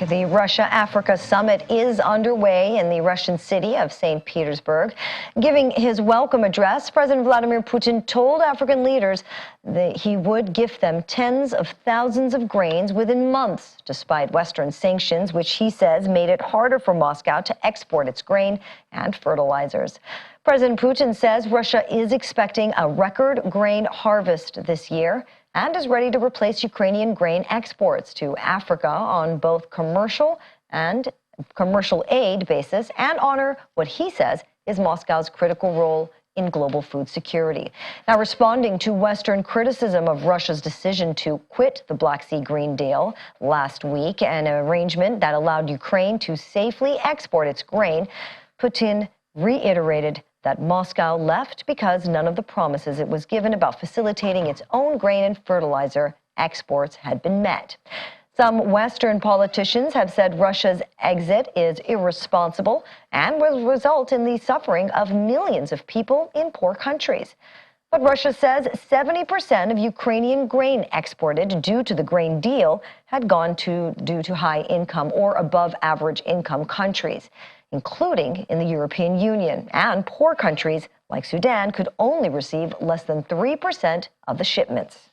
The Russia-Africa summit is underway in the Russian city of St. Petersburg. Giving his welcome address, President Vladimir Putin told African leaders that he would gift them tens of thousands of grains within months, despite Western sanctions, which he says made it harder for Moscow to export its grain and fertilizers. President Putin says Russia is expecting a record grain harvest this year and is ready to replace Ukrainian grain exports to Africa on both commercial aid basis and honor what he says is Moscow's critical role in global food security. Now, responding to Western criticism of Russia's decision to quit the Black Sea Green Deal last week, an arrangement that allowed Ukraine to safely export its grain, Putin reiterated that Moscow left because none of the promises it was given about facilitating its own grain and fertilizer exports had been met. Some Western politicians have said Russia's exit is irresponsible and will result in the suffering of millions of people in poor countries. But Russia says 70% of Ukrainian grain exported due to the grain deal had gone due to high-income or above-average income countries, including in the European Union, and poor countries like Sudan could only receive less than 3% of the shipments.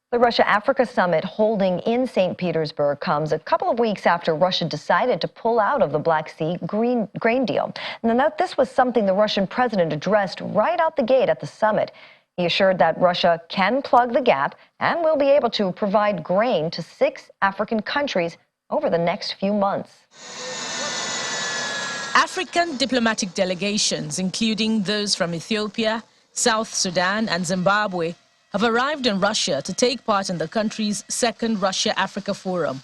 The Russia-Africa summit holding in St. Petersburg comes a couple of weeks after Russia decided to pull out of the Black Sea grain deal. And this was something the Russian president addressed right out the gate at the summit. He assured that Russia can plug the gap and will be able to provide grain to 6 African countries over the next few months. African diplomatic delegations, including those from Ethiopia, South Sudan and Zimbabwe, have arrived in Russia to take part in the country's second Russia-Africa Forum.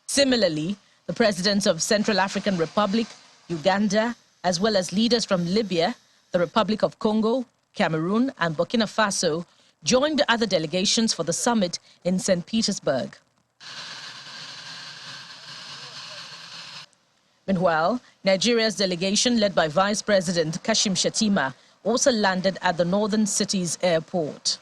Similarly, the presidents of Central African Republic, Uganda, as well as leaders from Libya, the Republic of Congo, Cameroon and Burkina Faso joined other delegations for the summit in St. Petersburg. Meanwhile, Nigeria's delegation, led by Vice President Kashim Shettima, also landed at the northern city's airport.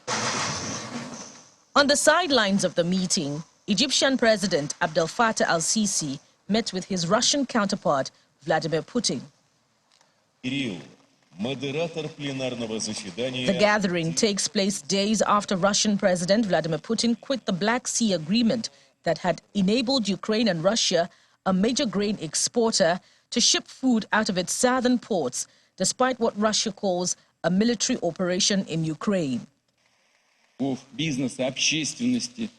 On the sidelines of the meeting, Egyptian President Abdel Fattah al-Sisi met with his Russian counterpart, Vladimir Putin. The gathering takes place days after Russian President Vladimir Putin quit the Black Sea Agreement that had enabled Ukraine and Russia, a major grain exporter, to ship food out of its southern ports, despite what Russia calls a military operation in Ukraine.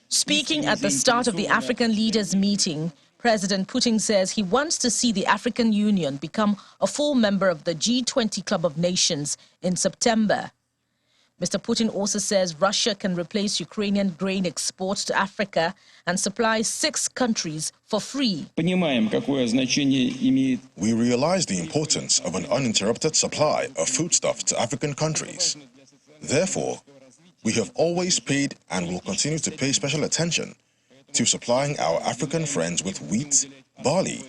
Speaking at the start of the African leaders' meeting, President Putin says he wants to see the African Union become a full member of the G20 Club of Nations in September. Mr. Putin also says Russia can replace Ukrainian grain exports to Africa and supply 6 countries for free. We realize the importance of an uninterrupted supply of foodstuff to African countries. Therefore, we have always paid and will continue to pay special attention to supplying our African friends with wheat, barley,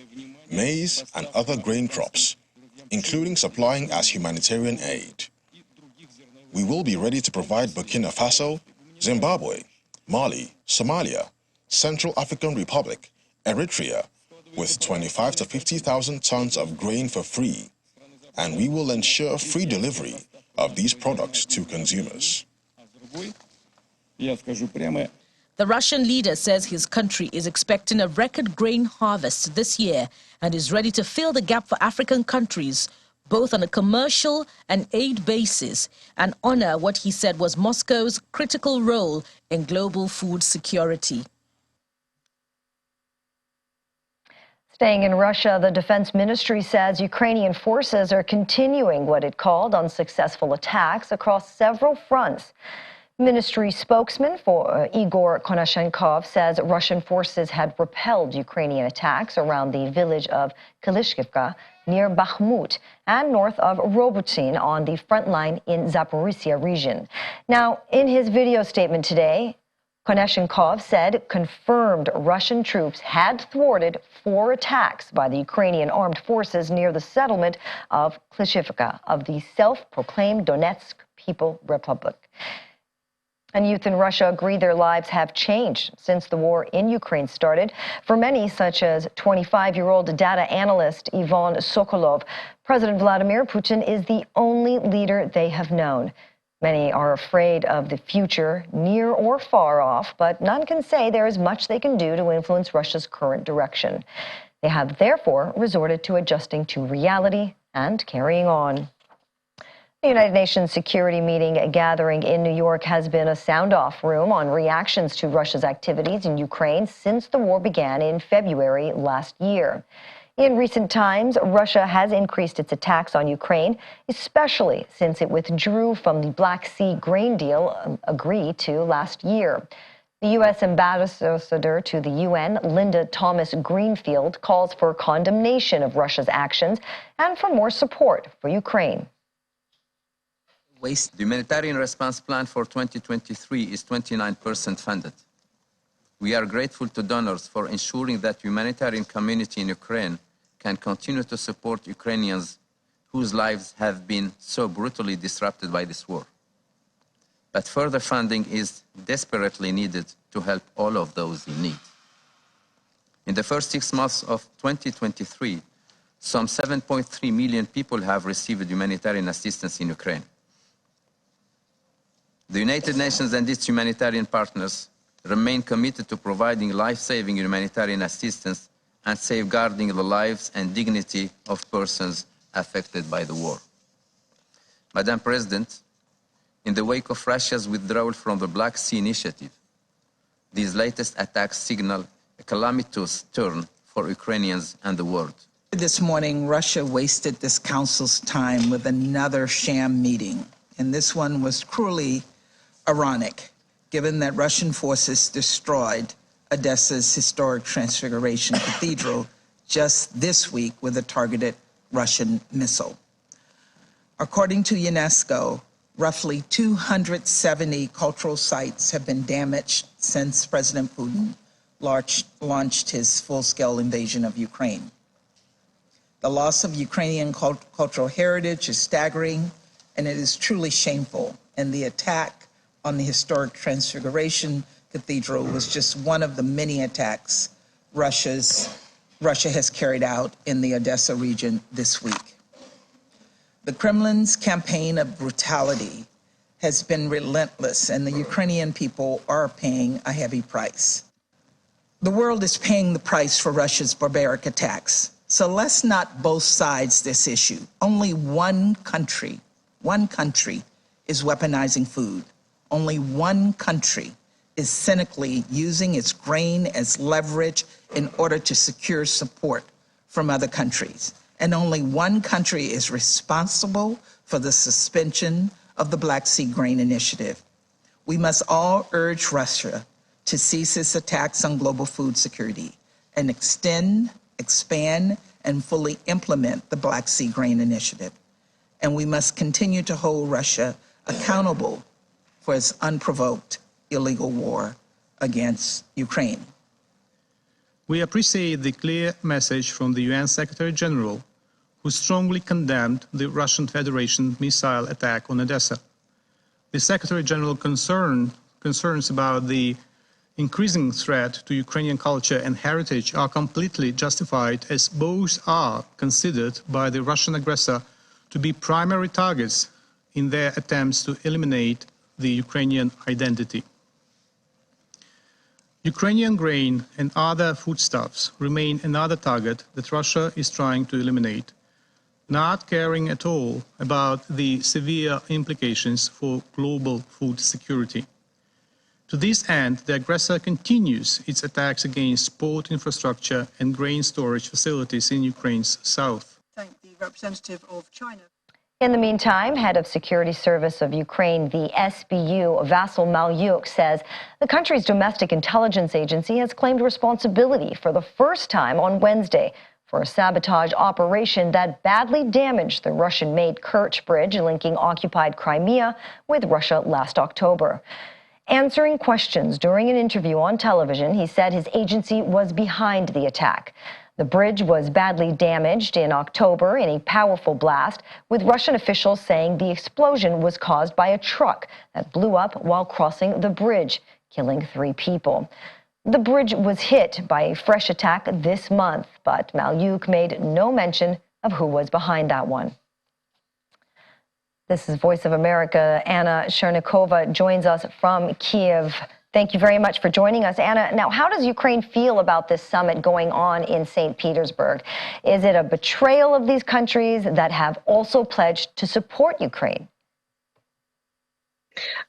maize and other grain crops, including supplying as humanitarian aid. We will be ready to provide Burkina Faso, Zimbabwe, Mali, Somalia, Central African Republic, Eritrea with 25 to 50,000 tons of grain for free, and we will ensure free delivery of these products to consumers. The Russian leader says his country is expecting a record grain harvest this year and is ready to fill the gap for African countries, both on a commercial and aid basis, and honor what he said was Moscow's critical role in global food security. Staying in Russia, the Defense Ministry says Ukrainian forces are continuing what it called unsuccessful attacks across several fronts. Ministry spokesman for Igor Konashenkov says Russian forces had repelled Ukrainian attacks around the village of Klishivka near Bakhmut and north of Robotyne on the front line in Zaporizhia region. Now, in his video statement today, Konashenkov said confirmed Russian troops had thwarted 4 attacks by the Ukrainian armed forces near the settlement of Klishivka of the self-proclaimed Donetsk People Republic. And youth in Russia agree their lives have changed since the war in Ukraine started. For many, such as 25-year-old data analyst Ivan Sokolov, President Vladimir Putin is the only leader they have known. Many are afraid of the future, near or far off, but none can say there is much they can do to influence Russia's current direction. They have therefore resorted to adjusting to reality and carrying on. The United Nations Security Meeting gathering in New York has been a sound-off room on reactions to Russia's activities in Ukraine since the war began in February last year. In recent times, Russia has increased its attacks on Ukraine, especially since it withdrew from the Black Sea grain deal agreed to last year. The U.S. ambassador to the UN, Linda Thomas-Greenfield, calls for condemnation of Russia's actions and for more support for Ukraine. The humanitarian response plan for 2023 is 29% funded. We are grateful to donors for ensuring that the humanitarian community in Ukraine can continue to support Ukrainians whose lives have been so brutally disrupted by this war. But further funding is desperately needed to help all of those in need. In the first 6 months of 2023, some 7.3 million people have received humanitarian assistance in Ukraine. The United Nations and its humanitarian partners remain committed to providing life-saving humanitarian assistance and safeguarding the lives and dignity of persons affected by the war. Madam President, in the wake of Russia's withdrawal from the Black Sea Initiative, these latest attacks signal a calamitous turn for Ukrainians and the world. This morning, Russia wasted this council's time with another sham meeting, and this one was cruelly ironic, given that Russian forces destroyed Odessa's historic Transfiguration Cathedral just this week with a targeted Russian missile. According to UNESCO, roughly 270 cultural sites have been damaged since President Putin launched his full-scale invasion of Ukraine. The loss of Ukrainian cultural heritage is staggering, and it is truly shameful, and the attack on the historic Transfiguration Cathedral was just one of the many attacks Russia has carried out in the Odessa region this week. The Kremlin's campaign of brutality has been relentless, and the Ukrainian people are paying a heavy price. The world is paying the price for Russia's barbaric attacks. So let's not both sides this issue. Only one country is weaponizing food. Only one country is cynically using its grain as leverage in order to secure support from other countries. And only one country is responsible for the suspension of the Black Sea Grain Initiative. We must all urge Russia to cease its attacks on global food security and extend, expand, and fully implement the Black Sea Grain Initiative. And we must continue to hold Russia accountable for its unprovoked illegal war against Ukraine. We appreciate the clear message from the UN Secretary General, who strongly condemned the Russian Federation missile attack on Odessa. The Secretary General concerns about the increasing threat to Ukrainian culture and heritage are completely justified, as both are considered by the Russian aggressor to be primary targets in their attempts to eliminate the Ukrainian identity. Ukrainian grain and other foodstuffs remain another target that Russia is trying to eliminate, not caring at all about the severe implications for global food security. To this end, the aggressor continues its attacks against port infrastructure and grain storage facilities in Ukraine's south. Thank the representative of China. In the meantime, head of Security Service of Ukraine, the SBU, Vasyl Malyuk, says the country's domestic intelligence agency has claimed responsibility for the first time on Wednesday for a sabotage operation that badly damaged the Russian-made Kerch Bridge linking occupied Crimea with Russia last October. Answering questions during an interview on television, he said his agency was behind the attack. The bridge was badly damaged in October in a powerful blast, with Russian officials saying the explosion was caused by a truck that blew up while crossing the bridge, killing 3 people. The bridge was hit by a fresh attack this month, but Malyuk made no mention of who was behind that one. This is Voice of America. Anna Chernikova joins us from Kiev. Thank you very much for joining us, Anna. Now, how does Ukraine feel about this summit going on in St. Petersburg? Is it a betrayal of these countries that have also pledged to support Ukraine?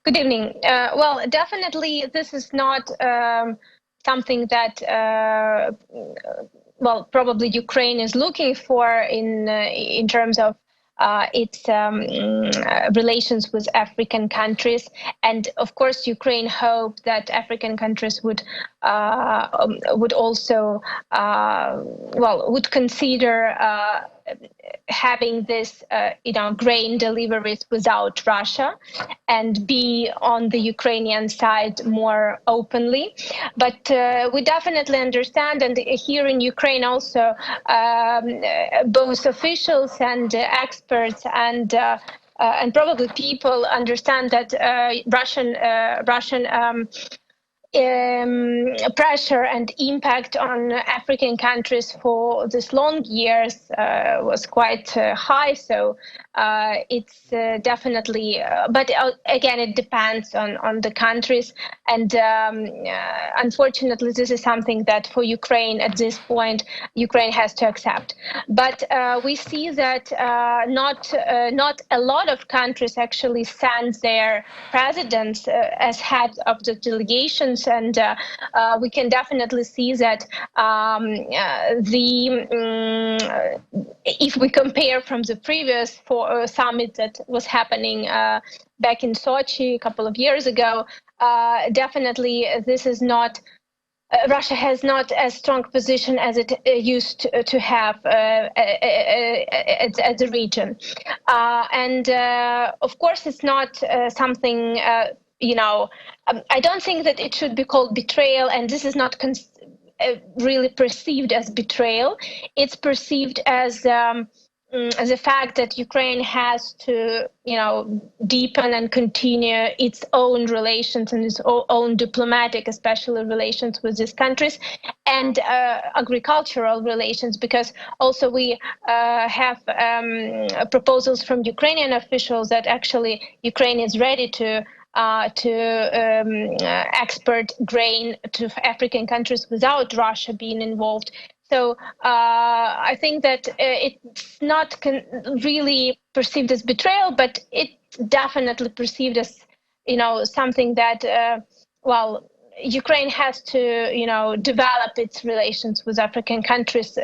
Good evening. Well, definitely this is not something that, well, probably Ukraine is looking for in terms of its relations with African countries, and of course, Ukraine hoped that African countries would also, would consider having this, grain deliveries without Russia, and be on the Ukrainian side more openly. But we definitely understand, and here in Ukraine also, both officials and experts and probably people understand that Russian pressure and impact on African countries for these long years was quite high. So it's definitely, but again, it depends on the countries. And unfortunately, this is something that for Ukraine at this point, Ukraine has to accept. But we see that not a lot of countries actually send their presidents as heads of the delegations. And we can definitely see that if we compare from the previous summit that was happening back in Sochi a couple of years ago, definitely this is not. Russia has not as strong position as it used to have at the region, and of course it's not something. I don't think that it should be called betrayal, and this is not really perceived as betrayal. It's perceived as the fact that Ukraine has to, deepen and continue its own relations and its own diplomatic, especially relations with these countries, and agricultural relations, because also we have proposals from Ukrainian officials that actually Ukraine is ready to export grain to African countries without Russia being involved. So I think that it's not really perceived as betrayal, but it's definitely perceived as, something that, Ukraine has to, develop its relations with African countries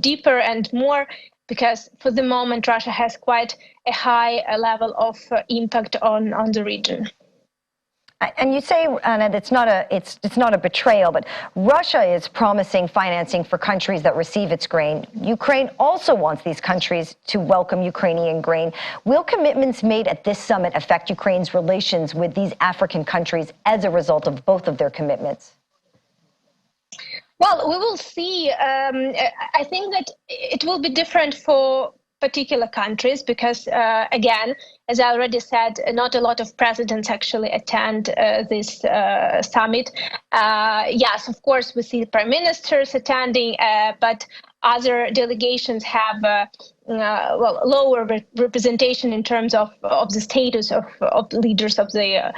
deeper and more, because for the moment Russia has quite a high level of impact on the region. And you say, Anna, it's not a betrayal, but Russia is promising financing for countries that receive its grain. Ukraine also wants these countries to welcome Ukrainian grain. Will commitments made at this summit affect Ukraine's relations with these African countries as a result of both of their commitments? Well, we will see. I think that it will be different for particular countries because, again, as I already said, not a lot of presidents actually attend this summit. Yes, of course, we see prime ministers attending, but other delegations have lower representation in terms of the status of leaders of the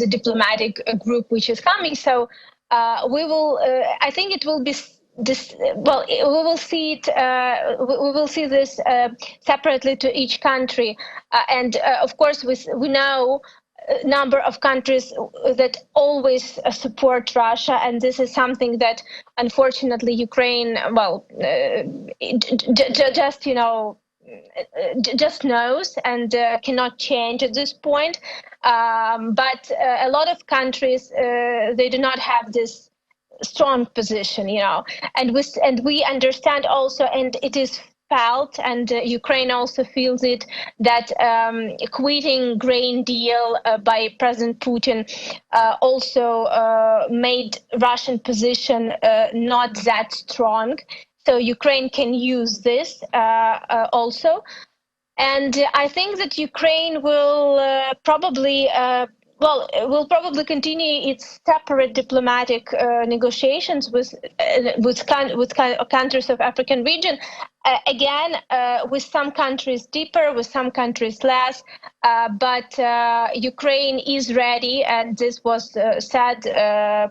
diplomatic group which is coming. So we will. I think it will be. We will see it. We will see this separately to each country, and of course, we know a number of countries that always support Russia, and this is something that, unfortunately, Ukraine, just knows and cannot change at this point. But a lot of countries they do not have this strong position, and we understand also, and it is felt, and Ukraine also feels it, that quitting grain deal by President Putin also made Russian position not that strong. So Ukraine can use this also. And I think that Ukraine will probably continue its separate diplomatic negotiations with countries of African region. Again, with some countries deeper, with some countries less, but Ukraine is ready, and this was said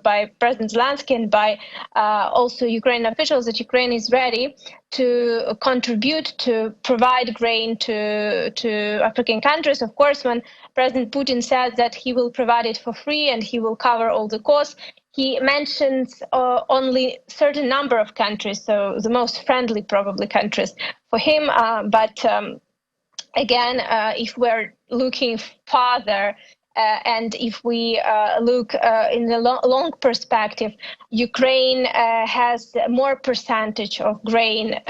by President Zelensky and by also Ukrainian officials, that Ukraine is ready to contribute, to provide grain to African countries. Of course, when President Putin says that he will provide it for free and he will cover all the costs, he mentions only certain number of countries, so the most friendly probably countries for him. But again, if we're looking farther, and if we look in the long perspective, Ukraine has more percentage of grain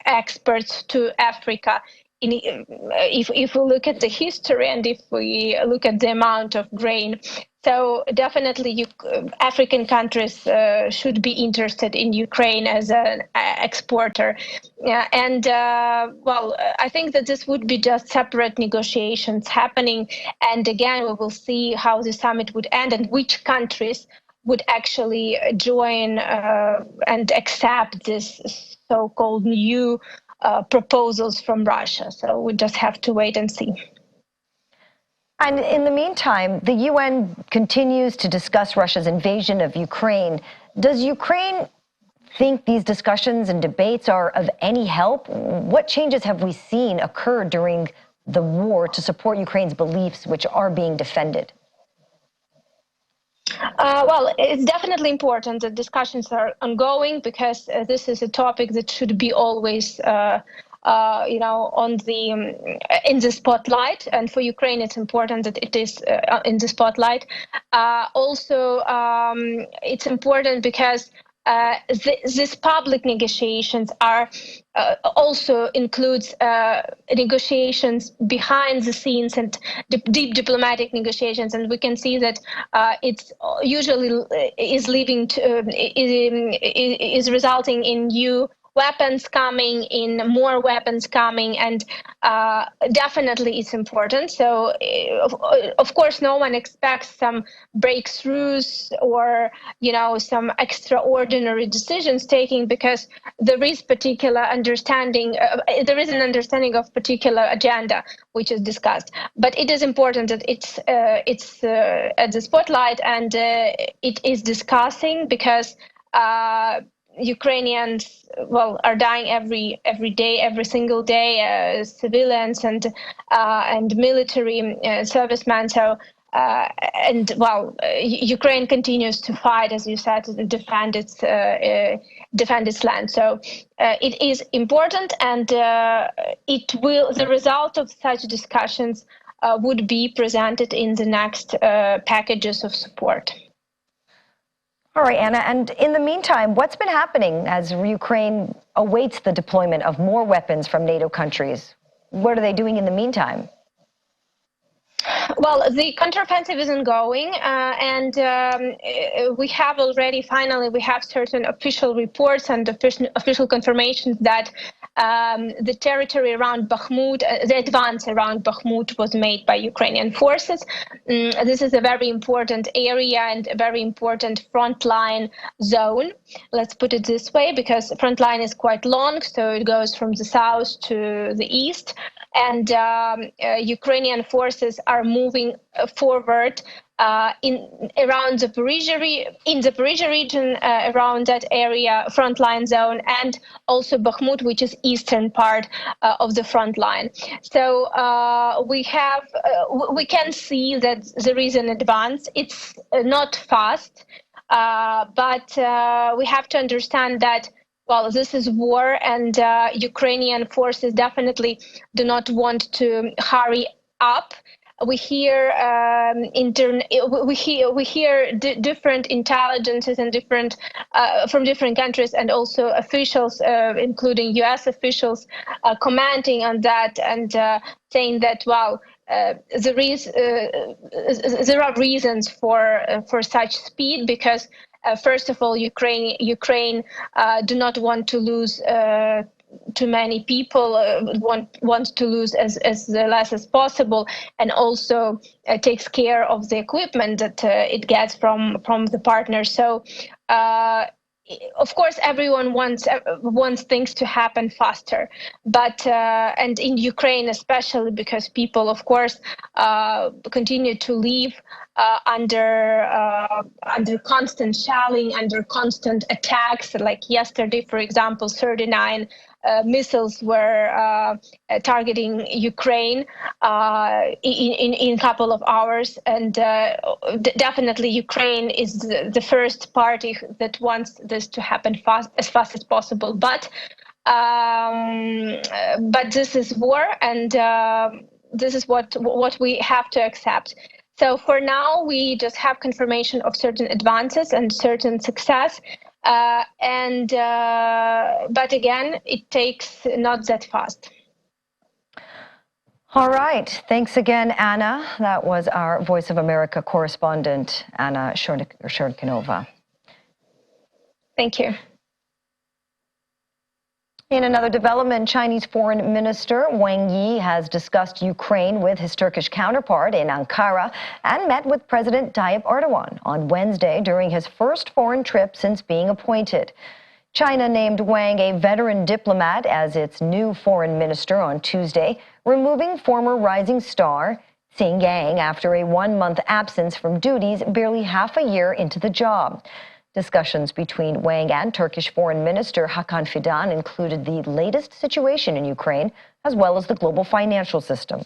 exports to Africa. If we look at the history and if we look at the amount of grain, so definitely African countries should be interested in Ukraine as an exporter. And I think that this would be just separate negotiations happening. And again, we will see how the summit would end and which countries would actually join and accept this so-called new proposals from Russia. So we just have to wait and see. And in the meantime, the UN continues to discuss Russia's invasion of Ukraine. Does Ukraine think these discussions and debates are of any help? What changes have we seen occur during the war to support Ukraine's beliefs, which are being defended? Well, it's definitely important that discussions are ongoing, because this is a topic that should be always on the in the spotlight, and for Ukraine it's important that it is in the spotlight. Also, it's important because these public negotiations are also includes negotiations behind the scenes and deep diplomatic negotiations, and we can see that it's usually is resulting in new weapons coming, in more weapons coming, and definitely it's important. So, of course, no one expects some breakthroughs or, some extraordinary decisions taking, because there is particular understanding, there is an understanding of particular agenda which is discussed. But it is important that it's at the spotlight and it is discussing, because Ukrainians, are dying every day, every single day, civilians and military servicemen. So, Ukraine continues to fight, as you said, to defend its land. So it is important, and the result of such discussions would be presented in the next packages of support. All right, Anna, and in the meantime, what's been happening as Ukraine awaits the deployment of more weapons from NATO countries? What are they doing in the meantime? Well, the counteroffensive is ongoing, and we have finally, we have certain official reports and official confirmations that the territory around Bakhmut, the advance around Bakhmut was made by Ukrainian forces. This is a very important area and a very important frontline zone. Let's put it this way, because frontline is quite long, so it goes from the south to the east. And Ukrainian forces are moving forward around Zaporizhia region, around that area, frontline zone, and also Bakhmut, which is eastern part of the front line. So we can see that there is an advance. It's not fast, but we have to understand that, well, this is war, and Ukrainian forces definitely do not want to hurry up. we hear different intelligences and different from different countries, and also officials, including U.S. officials, commenting on that and saying that, well, there are reasons for such speed, because first of all, Ukraine do not want to lose too many people, want to lose as less as possible, and also takes care of the equipment that it gets from the partners. So of course, everyone wants things to happen faster, but and in Ukraine especially, because people, of course, continue to live under constant shelling, under constant attacks. Like yesterday, for example, 39 missiles were targeting Ukraine in a couple of hours, and definitely Ukraine is the first party that wants this to happen as fast as possible. But this is war, and this is what we have to accept. So for now, we just have confirmation of certain advances and certain success. But again, it takes not that fast. All right. Thanks again, Anna. That was our Voice of America correspondent, Anna Shortkinova. Thank you. In another development, Chinese Foreign Minister Wang Yi has discussed Ukraine with his Turkish counterpart in Ankara and met with President Tayyip Erdogan on Wednesday during his first foreign trip since being appointed. China named Wang a veteran diplomat as its new foreign minister on Tuesday, removing former rising star Xing Yang after a one-month absence from duties barely half a year into the job. Discussions between Wang and Turkish Foreign Minister Hakan Fidan included the latest situation in Ukraine, as well as the global financial system.